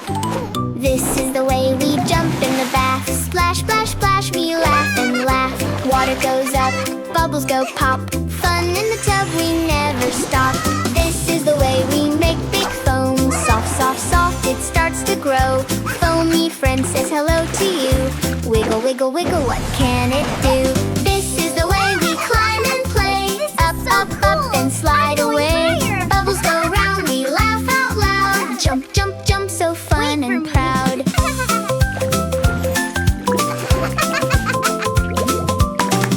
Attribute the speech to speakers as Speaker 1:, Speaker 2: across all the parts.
Speaker 1: This is the way we jump in the bath. Splash, splash, splash, we laugh and laugh. Water goes up, bubbles go pop. Fun in the tub, we never stop. This is the way we make big foam. Soft, soft, soft, it starts to grow. Foamy friend says hello to you. Wiggle, wiggle, wiggle, what can it do? This is the way we climb and play. Up, up, up, then slide away. Bubbles go round, we laugh out loud. Jump, jump, jump, so fun and proud.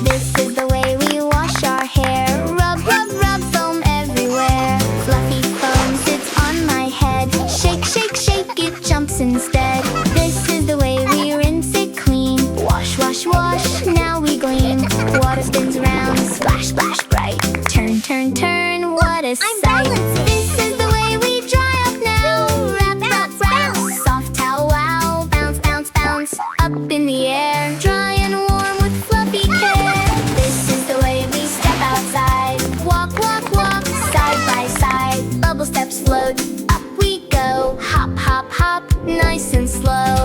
Speaker 1: This is the way we wash our hair. Rub, rub, rub, foam everywhere. Fluffy foam sits on my head. Shake, shake, shake, it jumps instead. This is the way we rinse it clean. Wash, wash, wash, now we gleam. Water spins around, splash, splash, bright. Turn, turn, turn, what a sight. This is the way we dry up now. Wrap, wrap, wrap, soft towel, wow. Bounce, bounce, bounce, up in the air. Dry and warm with fluffy care. This is the way we step outside. Walk, walk, walk, side by side. Bubble steps float, up we go. Hop, hop, hop, nice and slow.